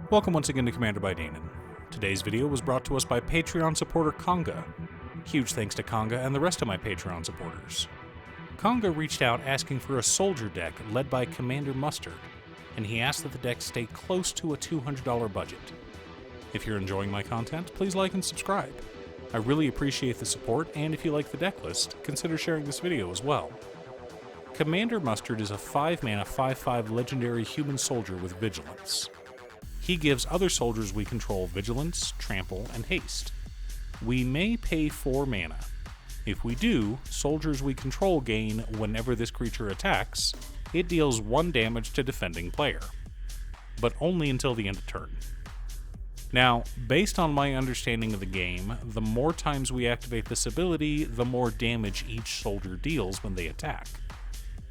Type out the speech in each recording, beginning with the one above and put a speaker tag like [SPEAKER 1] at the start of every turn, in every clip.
[SPEAKER 1] Welcome once again to Commander by Danon. Today's video was brought to us by Patreon supporter Conga. Huge thanks to Conga and the rest of my Patreon supporters. Conga reached out asking for a soldier deck led by Commander Mustard, and he asked that the deck stay close to a $200 budget. If you're enjoying my content, please like and subscribe. I really appreciate the support, and if you like the deck list, consider sharing this video as well. Commander Mustard is a 5-mana 5/5 legendary human soldier with Vigilance. He gives other soldiers we control Vigilance, Trample, and Haste. We may pay 4 mana. If we do, soldiers we control gain whenever this creature attacks. It deals 1 damage to defending player, but only until the end of turn. Now, based on my understanding of the game, the more times we activate this ability, the more damage each soldier deals when they attack,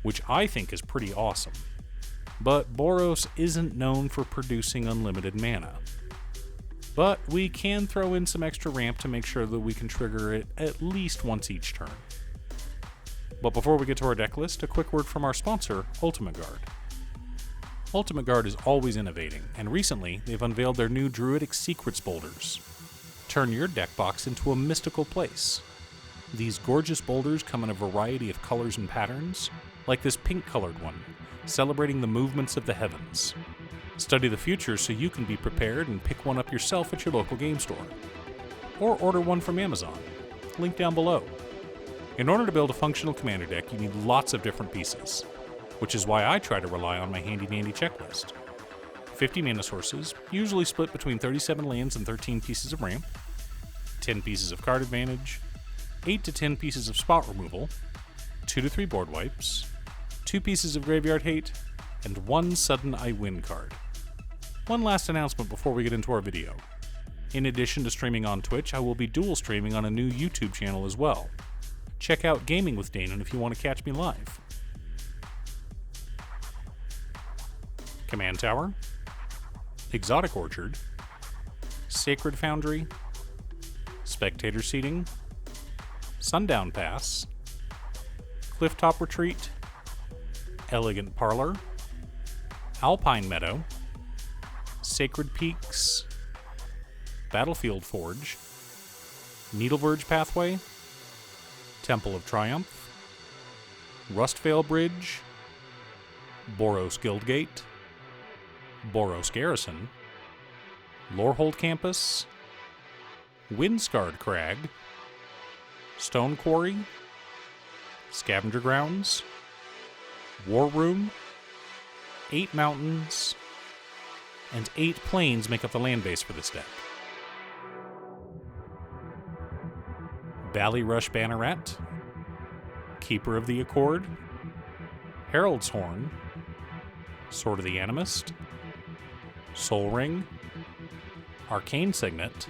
[SPEAKER 1] which I think is pretty awesome. But Boros isn't known for producing unlimited mana. But we can throw in some extra ramp to make sure that we can trigger it at least once each turn. But before we get to our deck list, a quick word from our sponsor, Ultimate Guard. Ultimate Guard is always innovating, and recently they've unveiled their new Druidic Secrets boulders. Turn your deck box into a mystical place. These gorgeous boulders come in a variety of colors and patterns, like this pink-colored one, celebrating the movements of the heavens. Study the future so you can be prepared and pick one up yourself at your local game store. Or order one from Amazon. Link down below. In order to build a functional commander deck, you need lots of different pieces, which is why I try to rely on my handy-dandy checklist. 50 mana sources, usually split between 37 lands and 13 pieces of ramp, 10 pieces of card advantage, 8 to 10 pieces of spot removal, 2 to 3 board wipes, 2 pieces of graveyard hate, and 1 sudden I win card. One last announcement before we get into our video. In addition to streaming on Twitch, I will be dual streaming on a new YouTube channel as well. Check out Gaming with Danon if you want to catch me live. Command Tower, Exotic Orchard, Sacred Foundry, Spectator Seating, Sundown Pass, Clifftop Retreat, Elegant Parlor, Alpine Meadow, Sacred Peaks, Battlefield Forge, Needleverge Pathway, Temple of Triumph, Rustvale Bridge, Boros Guildgate, Boros Garrison, Lorehold Campus, Windscarred Crag, Stone Quarry, Scavenger Grounds, War Room, 8 mountains, and 8 plains make up the land base for this deck. Ballyrush Banneret, Keeper of the Accord, Herald's Horn, Sword of the Animist, Soul Ring, Arcane Signet,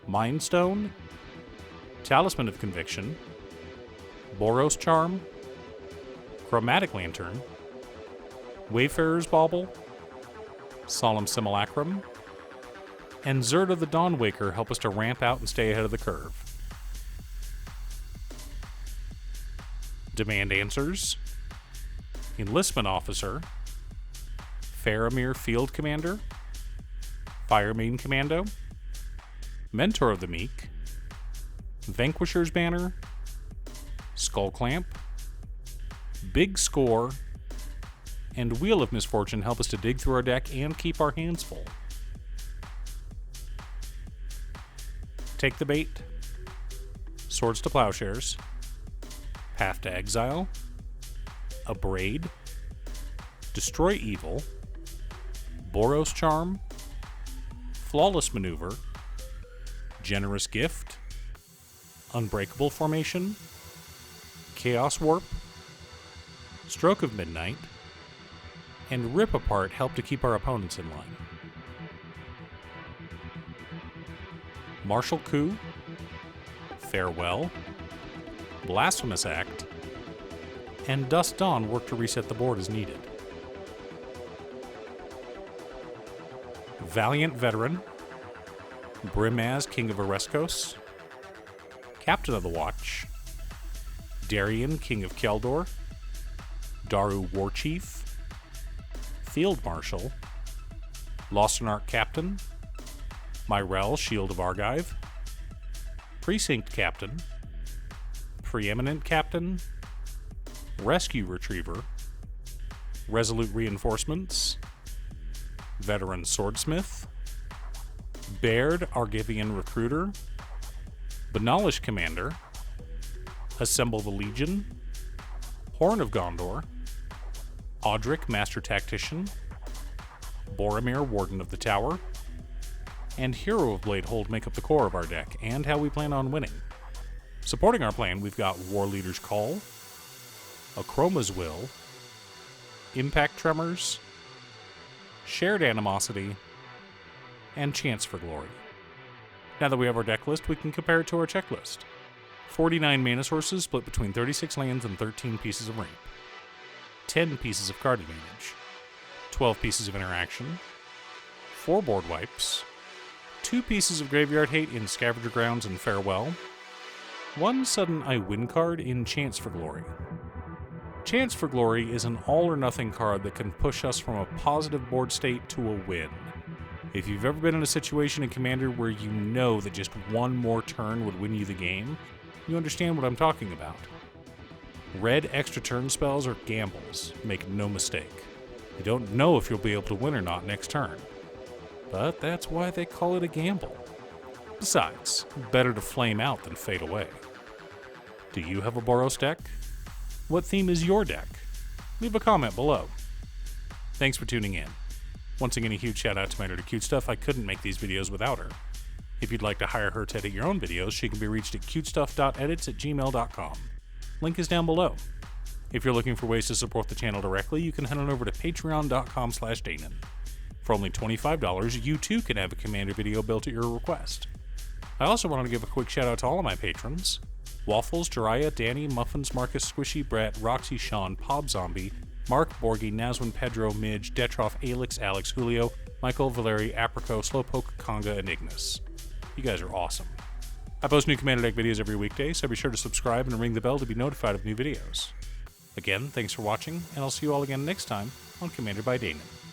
[SPEAKER 1] Mind Stone, Talisman of Conviction, Boros Charm, Chromatic Lantern, Wayfarer's Bauble, Solemn Simulacrum, and Zerd of the Dawnwaker help us to ramp out and stay ahead of the curve. Demand Answers, Enlistment Officer, Faramir Field Commander, Firemain Commando, Mentor of the Meek, Vanquisher's Banner, Skull Clamp, Big Score, and Wheel of Misfortune help us to dig through our deck and keep our hands full. Take the Bait, Swords to Plowshares, Path to Exile, Abrade, Destroy Evil, Boros Charm, Flawless Maneuver, Generous Gift, Unbreakable Formation, Chaos Warp, Stroke of Midnight, and Rip Apart help to keep our opponents in line. Martial Coup, Farewell, Blasphemous Act, and Dusk Dawn work to reset the board as needed. Valiant Veteran, Brimaz, King of Oreskos, Captain of the Watch, Darien, King of Keldor, Daru Warchief, Field Marshal, Lost in Ark Captain, Myrel, Shield of Argive, Precinct Captain, Preeminent Captain, Rescue Retriever, Resolute Reinforcements, Veteran Swordsmith, Baird, Argivian Recruiter, Benalish Commander, Assemble the Legion, Horn of Gondor, Audric, Master Tactician, Boromir, Warden of the Tower, and Hero of Bladehold make up the core of our deck, and how we plan on winning. Supporting our plan, we've got War Leader's Call, Akroma's Will, Impact Tremors, Shared Animosity, and Chance for Glory. Now that we have our deck list, we can compare it to our checklist. 49 mana sources split between 36 lands and 13 pieces of ramp, 10 pieces of card advantage, 12 pieces of interaction, 4 board wipes, 2 pieces of graveyard hate in Scavenger Grounds and Farewell, 1 sudden I win card in Chance for Glory. Chance for Glory is an all-or-nothing card that can push us from a positive board state to a win. If you've ever been in a situation in Commander where you know that just one more turn would win you the game, you understand what I'm talking about. Red extra turn spells are gambles, make no mistake. You don't know if you'll be able to win or not next turn. But that's why they call it a gamble. Besides, better to flame out than fade away. Do you have a Boros deck? What theme is your deck? Leave a comment below. Thanks for tuning in. Once again, a huge shout out to my editor Cute Stuff. I couldn't make these videos without her. If you'd like to hire her to edit your own videos, she can be reached at cutestuff.edits@gmail.com. Link is down below. If you're looking for ways to support the channel directly, you can head on over to patreon.com/Danon. For only $25, you too can have a Commander video built at your request. I also wanted to give a quick shout out to all of my patrons: Waffles, Jiraiya, Danny, Muffins, Marcus, Squishy, Brett, Roxy, Sean, Pob Zombie, Mark, Borgie, Nazwin, Pedro, Midge, Detroff, Alix, Alex, Julio, Michael, Valeri, Aprico, Slowpoke, Conga, and Ignis. You guys are awesome. I post new Commander deck videos every weekday, so be sure to subscribe and ring the bell to be notified of new videos. Again, thanks for watching, and I'll see you all again next time on Commander by Danon.